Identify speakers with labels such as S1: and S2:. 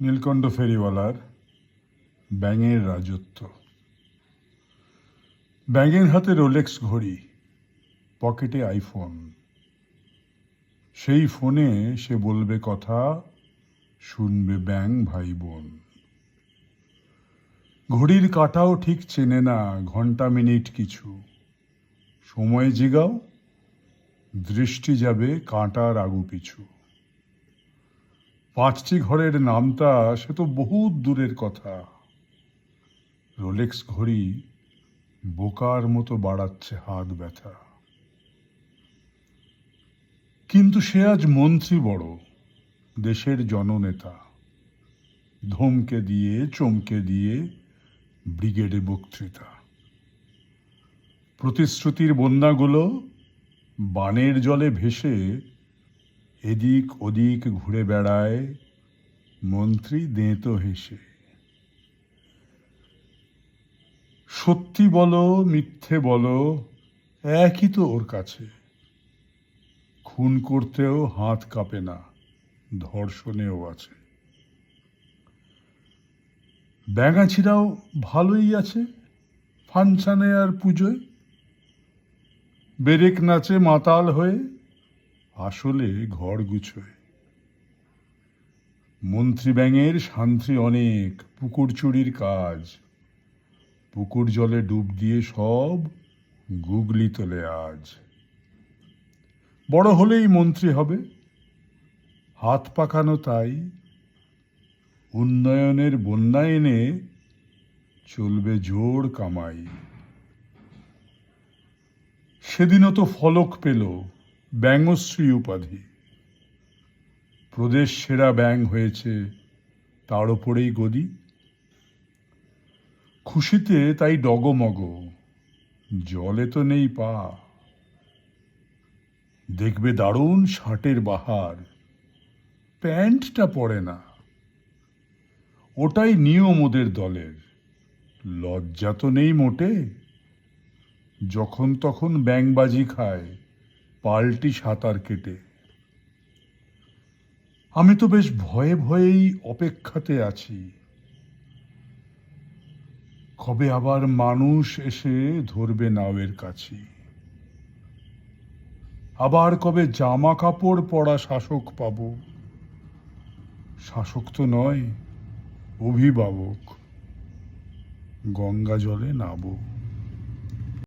S1: নীলকণ্ঠ ফেরিওয়ালার ব্যাঙের রাজত্ব। ব্যাঙের হাতে রোলেক্স ঘড়ি, পকেটে আইফোন। সেই ফোনে সে বলবে কথা, শুনবে ব্যাঙ ভাই বোন। ঘড়ির কাঁটাও ঠিক চেনে না ঘন্টা মিনিট কিছু। সময় জিগাও, দৃষ্টি যাবে কাঁটার আগু পিছু। 5টি ঘরের নামটা সে তো বহুত দূরের কথা। রোলেক্স ঘড়ি বোকার মতো বাড়াচ্ছে হাত ব্যথা। কিন্তু সে আজ মন্ত্রী বড়, দেশের জননেতা। ধমকে দিয়ে চমকে দিয়ে ব্রিগেডে বক্তৃতা। প্রতিশ্রুতির বন্যাগুলো বানের জলে ভেসে এদিক ওদিক ঘুরে বেড়ায় মন্ত্রী দেঁতো হেসে। সত্যি বলো মিথ্যে বলো একই তো ওর কাছে। খুন করতেও হাত কাঁপে না, ধর্ষণেও আছে। ব্যাঙাছিরাও ভালোই আছে ফাংশানে আর পুজোয়। বেরেক নাচে মাতাল হয়ে, আসলে ঘর গুছোয়। মন্ত্রী ব্যাঙের শান্তি অনেক, পুকুর চুরির কাজ। পুকুর জলে ডুব দিয়ে সব গুগলি তোলে আজ। বড় হলেই মন্ত্রী হবে, হাত পাকানো তাই। উন্নয়নের বন্যা এনে চলবে জোর কামাই। সেদিনও তো ফলক পেল ব্যাঙশ্রী উপাধি। প্রদেশ সেরা ব্যাঙ হয়েছে তার ওপরেই গদি। খুশিতে তাই ডগমগ, জলে তো নেই পা। দেখবে দারুণ শার্টের বাহার, প্যান্টটা পরে না। ওটাই নিয়ম ওদের দলের, লজ্জা তো নেই মোটে। যখন তখন ব্যাঙবাজি খায় পাল্টি সাঁতার কেটে। আমি তো বেশ ভয়ে ভয়েই অপেক্ষাতে আছি, কবে আবার মানুষ এসে ধরবে নাওয়ের কাছি। আবার কবে জামা কাপড় পরা শাসক পাব। শাসক তো নয়, অভিভাবক। গঙ্গা জলে নাবো।